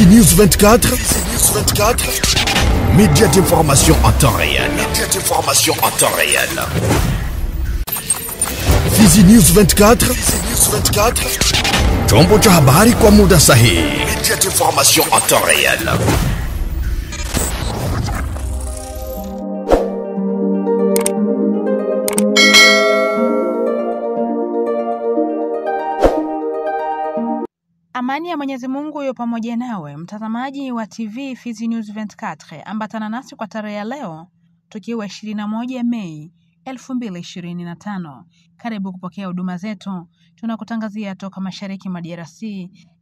Fizi News 24. Fizi News 24. Média d'information en temps réel. Média d'information en temps réel. Fizi News 24. Fizi News 24. Chombo cha habari kwa muda sahihi. Média d'information en temps réel. Amani ya Mwenyezi Mungu yu pamoja nawe, mtazamaji wa TV Fizi News 24. Ambatana nasi kwa tarehe ya leo tukiwa 21 Mei 2025. Karibu kupokea huduma zetu. Tunakutangazia toka mashariki mwa DRC,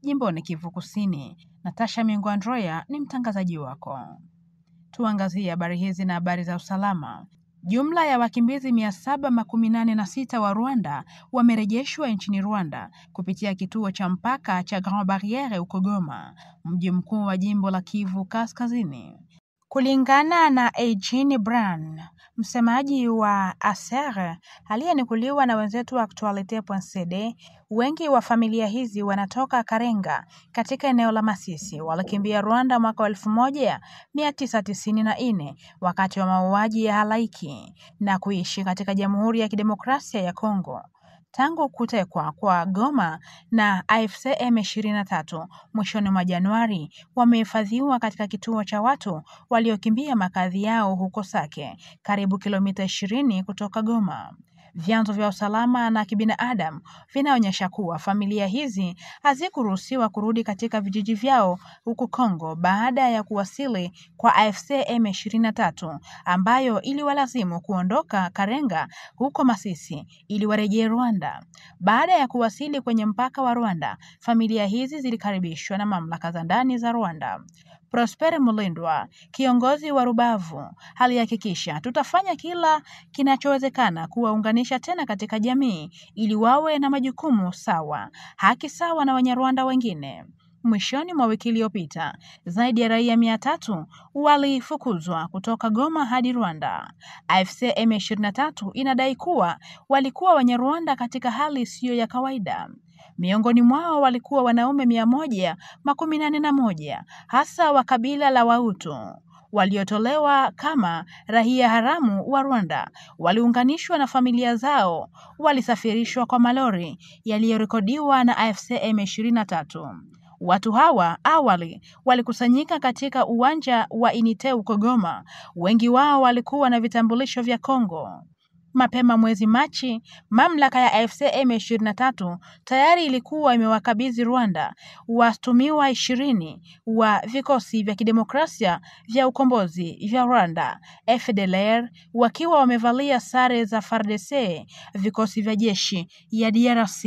jimboni Kivu Kusini. Natasha Mingo Androya ni mtangazaji wako. Tuangazie habari hizi na habari za usalama. Jumla ya wakimbizi 786 wa Rwanda wamerejeshwa nchini Rwanda kupitia kituo cha mpaka cha Grand Barriere huko Goma, mji mkuu wa jimbo la Kivu Kaskazini. Kulingana na Eugene Brown, msemaji wa ASER aliyenukuliwa na wenzetu wa Actualite.cd, wengi wa familia hizi wanatoka Karenga katika eneo la Masisi. Walikimbia Rwanda mwaka 1994 wakati wa mauaji ya halaiki na kuishi katika Jamhuri ya Kidemokrasia ya Kongo. Tangu kutekwa kwa Goma na AFC M23 mwishoni mwa Januari, wamehifadhiwa katika kituo cha watu waliokimbia makazi yao huko Sake, karibu kilomita 20 kutoka Goma. Vyanzo vya usalama na kibinadamu vinaonyesha kuwa familia hizi hazikuruhusiwa kurudi katika vijiji vyao huko Kongo baada ya kuwasili kwa AFC M23 ambayo iliwalazimu kuondoka Karenga huko Masisi ili warejee Rwanda. Baada ya kuwasili kwenye mpaka wa Rwanda, familia hizi zilikaribishwa na mamlaka za ndani za Rwanda. Prosper Mulindwa, kiongozi wa Rubavu, alihakikisha tutafanya kila kinachowezekana kuwaunganisha tena katika jamii ili wawe na majukumu sawa, haki sawa na Wanyarwanda wengine. Mwishoni mwa wiki iliyopita, zaidi ya raia 300 walifukuzwa kutoka Goma hadi Rwanda. AFC M23 inadai kuwa walikuwa Wanyarwanda katika hali isiyo ya kawaida. Miongoni mwao walikuwa wanaume 181, hasa wa kabila la Wahutu, waliotolewa kama raia haramu wa Rwanda. Waliunganishwa na familia zao, walisafirishwa kwa malori yaliyorekodiwa na AFC M23. Watu hawa awali walikusanyika katika uwanja wa Inite huko Goma. Wengi wao walikuwa na vitambulisho vya Kongo. Mapema mwezi Machi, mamlaka ya AFC M23 tayari ilikuwa imewakabidhi Rwanda watuhumiwa 20 wa vikosi vya kidemokrasia vya ukombozi vya Rwanda, FDLR, wakiwa wamevalia sare za FARDC, vikosi vya jeshi ya DRC.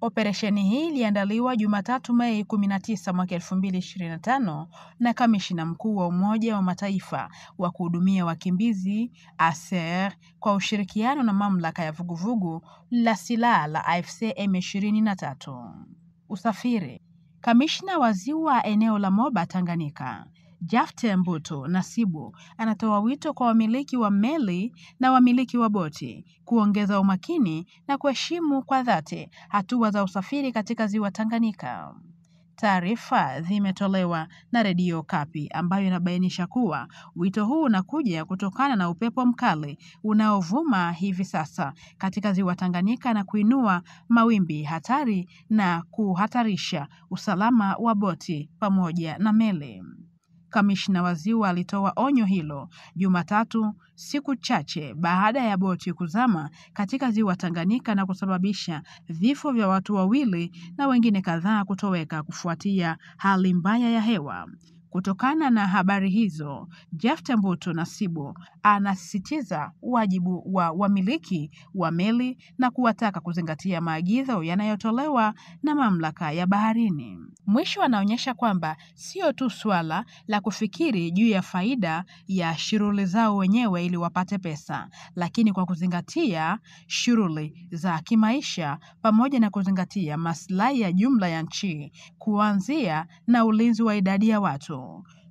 Operesheni hii iliandaliwa Jumatatu Mei 19 mwaka 2025 na kamishina mkuu wa Umoja wa Mataifa wa kuhudumia wakimbizi ASER kwa ushirikiano na mamlaka ya vuguvugu la silaha la AFC M23. Usafiri. Kamishna wa ziwa eneo la Moba Tanganyika, Jafte Mbuto Nasibu, anatoa wito kwa wamiliki wa meli na wamiliki wa boti kuongeza umakini na kuheshimu kwa dhati hatua za usafiri katika ziwa Tanganyika. Taarifa zimetolewa na Radio Kapi ambayo inabainisha kuwa wito huu unakuja kutokana na upepo mkali unaovuma hivi sasa katika ziwa Tanganyika na kuinua mawimbi hatari na kuhatarisha usalama wa boti pamoja na meli. Kamishna wa ziwa alitoa onyo hilo Jumatatu, siku chache baada ya boti kuzama katika ziwa Tanganyika na kusababisha vifo vya watu 2 na wengine kadhaa kutoweka kufuatia hali mbaya ya hewa. Kutokana na habari hizo, Jafte Mbuto Nasibu anasisitiza wajibu wa wamiliki wa meli na kuwataka kuzingatia maagizo yanayotolewa na mamlaka ya baharini. Mwisho anaonyesha kwamba sio tu swala la kufikiri juu ya faida ya shughuli zao wenyewe ili wapate pesa, lakini kwa kuzingatia shughuli za kimaisha pamoja na kuzingatia maslahi ya jumla ya nchi, kuanzia na ulinzi wa idadi ya watu.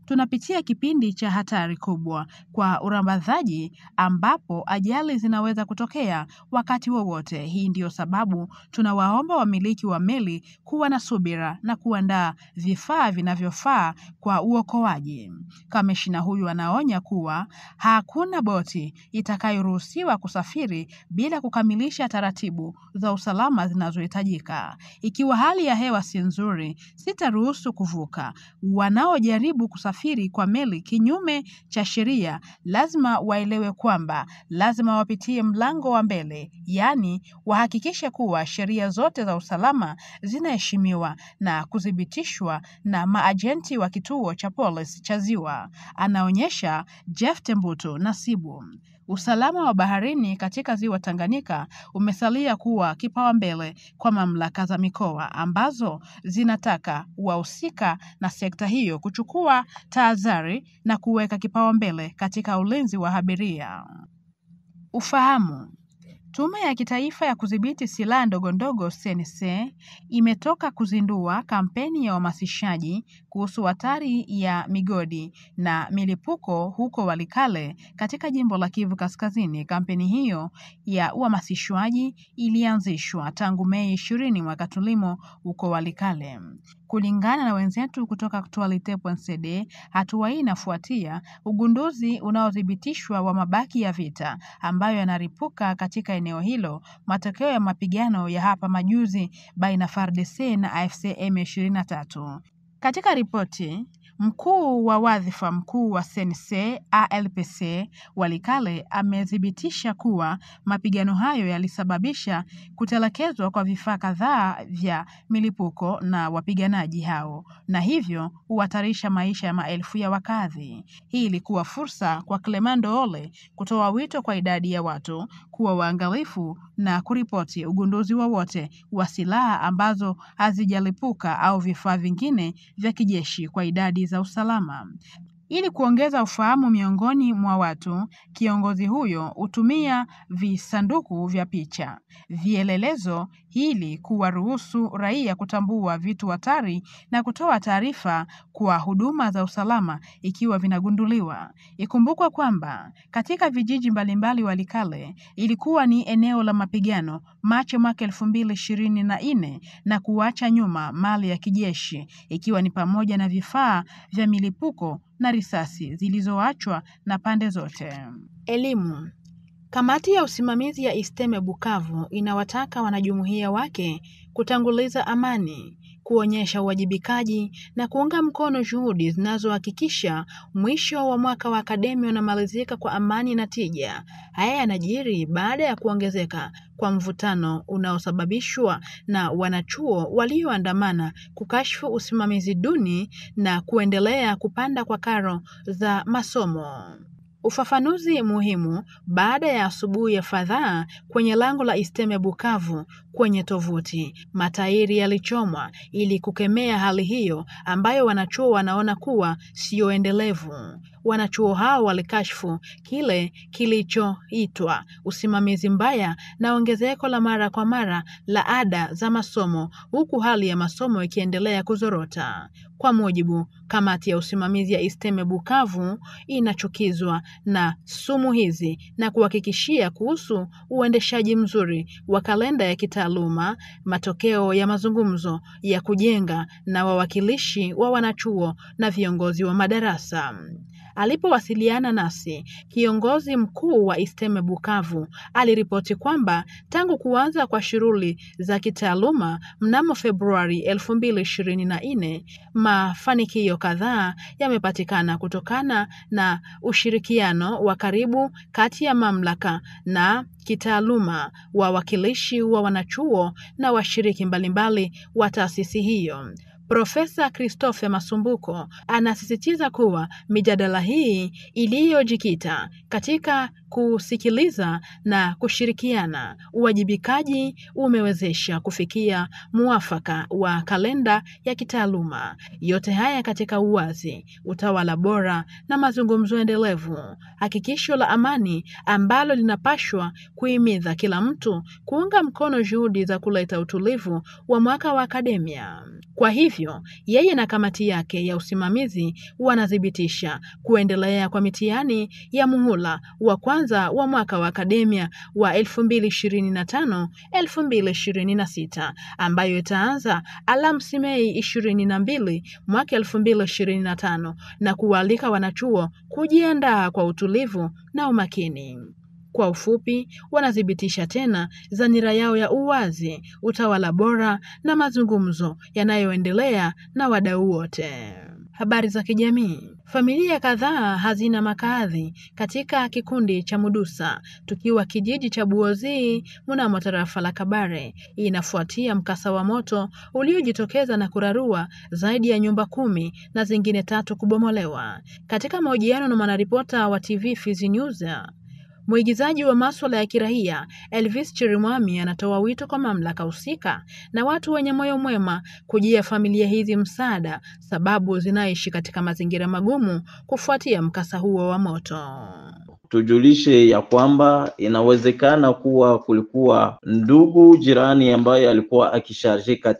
tunapitia kipindi cha hatari kubwa kwa urambazaji ambapo ajali zinaweza kutokea wakati wowote. Hii ndiyo sababu tunawaomba wamiliki wa meli kuwa na subira na kuandaa vifaa vinavyofaa kwa uokoaji. Kamishna huyu anaonya kuwa hakuna boti itakayoruhusiwa kusafiri bila kukamilisha taratibu za usalama zinazohitajika. Ikiwa hali ya hewa si nzuri, sitaruhusu kuvuka. Wanaojaribu kusafiri kwa meli kinyume cha sheria lazima waelewe kwamba lazima wapitie mlango wa mbele, yaani wahakikishe kuwa sheria zote za usalama zinaheshimiwa na kuthibitishwa na maajenti wa kituo cha polisi cha Ziwa, anaonyesha Jeff Tembuto Nasibu. Usalama wa baharini katika Ziwa Tanganyika umesalia kuwa kipaumbele kwa mamlaka za mikoa ambazo zinataka wahusika na sekta hiyo kuchukua tahadhari na kuweka kipaumbele katika ulinzi wa abiria. Ufahamu. Tume ya Kitaifa ya Kudhibiti Silaha Ndogondogo CNC imetoka kuzindua kampeni ya uhamasishaji kuhusu hatari ya migodi na milipuko huko Walikale katika jimbo la Kivu Kaskazini. Kampeni hiyo ya uhamasishaji ilianzishwa tangu Mei 20 mwaka tulimo huko Walikale. Kulingana na wenzetu kutoka Actualite.cd, hatua hii inafuatia ugunduzi unaothibitishwa wa mabaki ya vita ambayo yanaripuka katika eneo hilo, matokeo ya mapigano ya hapa majuzi baina FARDC na AFC M23. Katika ripoti, mkuu wa wadhifa mkuu wa CNC ALPC Walikale amethibitisha kuwa mapigano hayo yalisababisha kutelekezwa kwa vifaa kadhaa vya milipuko na wapiganaji hao, na hivyo huhatarisha maisha ya maelfu ya wakazi. Hii ilikuwa fursa kwa Clemando Ole kutoa wito kwa idadi ya watu kuwa waangalifu na kuripoti ugunduzi wowote wa silaha ambazo hazijalipuka au vifaa vingine vya kijeshi kwa idadi za usalama. Ili kuongeza ufahamu miongoni mwa watu, kiongozi huyo hutumia visanduku vya picha, vielelezo ili kuwaruhusu raia kutambua vitu hatari na kutoa taarifa kwa huduma za usalama ikiwa vinagunduliwa. Ikumbukwe kwamba katika vijiji mbalimbali Walikale ilikuwa ni eneo la mapigano Machi mwaka 2024 na kuacha nyuma mali ya kijeshi ikiwa ni pamoja na vifaa vya milipuko na risasi zilizoachwa na pande zote. Elimu. Kamati ya usimamizi ya ISTEME Bukavu inawataka wanajumuiya wake kutanguliza amani, kuonyesha uwajibikaji na kuunga mkono juhudi zinazohakikisha mwisho wa mwaka wa akademia unamalizika kwa amani na tija. Haya yanajiri baada ya kuongezeka kwa mvutano unaosababishwa na wanachuo walioandamana kukashifu usimamizi duni na kuendelea kupanda kwa karo za masomo. Ufafanuzi muhimu. Baada ya asubuhi ya fadhaa kwenye lango la ISTEME Bukavu kwenye tovuti, matairi yalichomwa ili kukemea hali hiyo ambayo wanachuo wanaona kuwa sio endelevu. Wanachuo hao walikashifu kile kilichoitwa usimamizi mbaya na ongezeko la mara kwa mara la ada za masomo, huku hali ya masomo ikiendelea kuzorota. Kwa mujibu kamati ya usimamizi ya ISTEME Bukavu, inachukizwa na sumu hizi na kuhakikishia kuhusu uendeshaji mzuri wa kalenda ya kitaaluma, matokeo ya mazungumzo ya kujenga na wawakilishi wa wanachuo na viongozi wa madarasa. Alipowasiliana nasi, kiongozi mkuu wa ISTEME Bukavu aliripoti kwamba tangu kuanza kwa shughuli za kitaaluma mnamo Februari 2024, mafanikio kadhaa yamepatikana kutokana na ushirikiano wa karibu kati ya mamlaka na kitaaluma, wawakilishi wa wanachuo na washiriki mbalimbali wa taasisi hiyo. Profesa Christophe Masumbuko anasisitiza kuwa mijadala hii iliyojikita katika kusikiliza na kushirikiana, uwajibikaji umewezesha kufikia muafaka wa kalenda ya kitaaluma. Yote haya katika uwazi, utawala bora na mazungumzo endelevu, hakikisho la amani ambalo linapashwa kuhimiza kila mtu kuunga mkono juhudi za kuleta utulivu wa mwaka wa akademia. Kwa hivyo hivyo, yeye na kamati yake ya usimamizi wanathibitisha kuendelea kwa mitihani ya muhula wa kwanza wa mwaka wa akademia wa 2025-2026 ambayo itaanza Alhamisi Mei 22 mwaka 2025 na kualika wanachuo kujiandaa kwa utulivu na umakini. Kwa ufupi, wanathibitisha tena dhamira yao ya uwazi, utawala bora na mazungumzo yanayoendelea na wadau wote. Habari za kijamii. Familia kadhaa hazina makazi katika kikundi cha Mudusa, tukiwa kijiji cha Buozi mnamo tarafa la Kabare. Inafuatia mkasa wa moto uliojitokeza na kurarua zaidi ya nyumba 10 na zingine 3 kubomolewa. Katika mahojiano na mwanaripota wa TV Fizi News, mwigizaji wa masuala ya kiraia Elvis Chirimwami anatoa wito kwa mamlaka husika na watu wenye moyo mwema kujia familia hizi msaada, sababu zinaishi katika mazingira magumu kufuatia mkasa huo wa moto. Tujulishe ya kwamba inawezekana kuwa kulikuwa ndugu jirani ambaye alikuwa akisharjika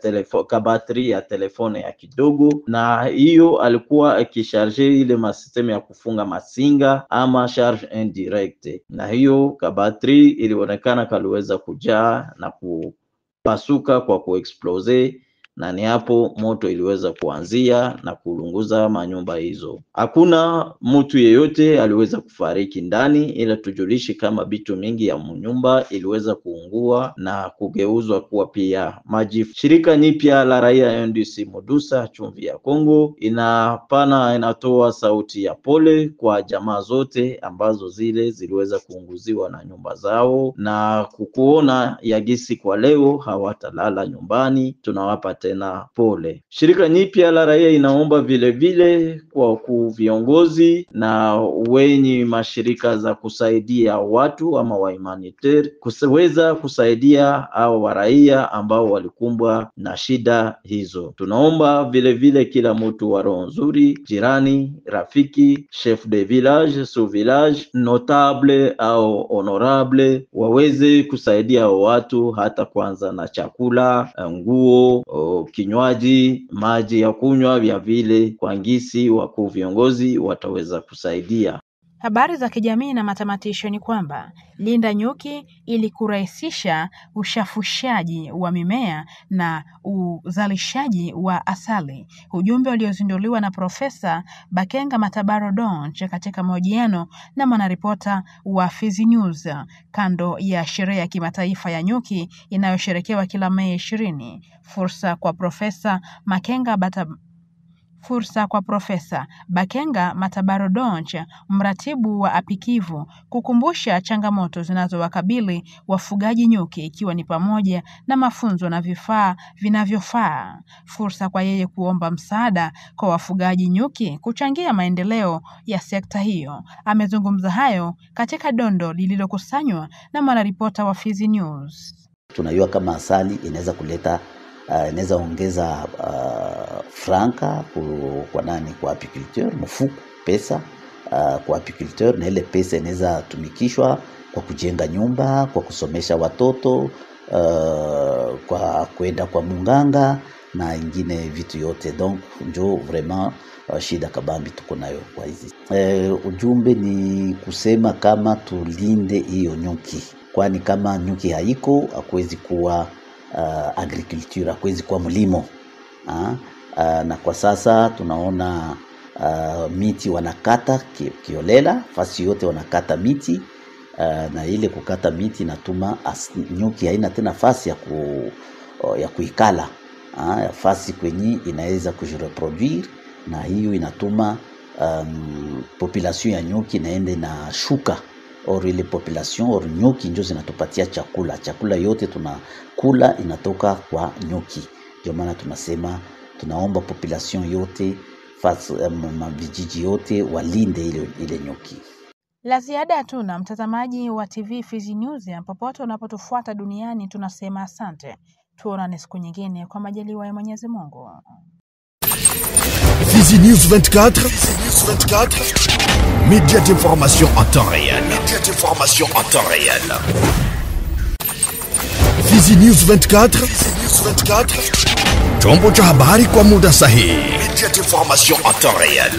battery ya telefone ya kidogo, na hiyo alikuwa akisharje ile masistemu ya kufunga masinga ama charge indirect, na hiyo battery ilionekana kaliweza kujaa na kupasuka kwa kuexplose, na ni hapo moto iliweza kuanzia na kulunguza manyumba hizo. Hakuna mtu yeyote aliweza kufariki ndani, ila tujulishi kama bitu mingi ya nyumba iliweza kuungua na kugeuzwa kuwa pia maji. Shirika nyipya la raia NDC Mudusa Chumvi ya Kongo inatoa sauti ya pole kwa jamaa zote ambazo ziliweza kuunguziwa na nyumba zao, na kukuona yagisi kwa leo hawatalala nyumbani, tunawapa tena pole. Shirika nyipya la raia inaomba vile vile kwa viongozi na wenye mashirika za kusaidia watu ama wa humanitarian kuweza kusaidia hao wa raia ambao walikumbwa na shida hizo. Tunaomba vile vile kila mtu wa roho nzuri, jirani, rafiki, chef de village, sous village, notable au honorable waweze kusaidia watu, hata kwanza na chakula, nguo, kinywaji, maji ya kunywa, vya vile kwa ngisi wakuu viongozi wataweza kusaidia. Habari za kijamii na matamatisho ni kwamba Linda Nyuki ili kurahisisha ushafushaji wa mimea na uzalishaji wa asali. Ujumbe uliozinduliwa na Profesa Bakenga Matabaro Donche katika mahojiano na mwanaripota wa Fizi News kando ya sherehe ya kimataifa ya nyuki inayosherekewa kila Mei 20. Fursa kwa Profesa Bakenga Matabaro Donche, mratibu wa Apikivu, kukumbusha changamoto zinazowakabili wafugaji nyuki, ikiwa ni pamoja na mafunzo na vifaa vinavyofaa. Fursa kwa yeye kuomba msaada kwa wafugaji nyuki kuchangia maendeleo ya sekta hiyo. Amezungumza hayo katika dondo lililokusanywa na mwanaripota wa Fizi News. Tunajua kama asali inaweza kuleta inaweza ongeza franka kwa apiculteur, mfuko pesa kwa apiculteur, na ile pesa inaweza tumikishwa kwa kujenga nyumba, kwa kusomesha watoto, kwa kwenda kwa munganga na ingine vitu yote. Donc ndio vraiment shida kabambi tuko nayo kwa hizi. Ujumbe ni kusema kama tulinde hiyo nyuki, kwani kama nyuki haiko hakuwezi kuwa agriculture, hakuwezi kuwa mlimo. Na kwa sasa tunaona miti wanakata kiolela, fasi yote wanakata miti, na ile kukata miti natuma nyuki haina tena fasi ya kuikala, fasi kwenye inaweza kujireproduire, na hiyo inatuma population ya nyuki naende na shuka. Or ile population or nyuki ndio zinatupatia chakula yote tunakula inatoka kwa nyuki. Ndio maana tunasema tunaomba population yote vijiji yote walinde ile nyuki. La ziada hatuna, mtazamaji wa TV Fizi News, popote unapotufuata duniani tunasema asante. Tuonane siku nyingine kwa majaliwa ya Mwenyezi Mungu. Fizi News 24, média d'information en temps réel. Fizi News 24. Chombo cha habari kwa muda sahihi. Média d'information en temps réel.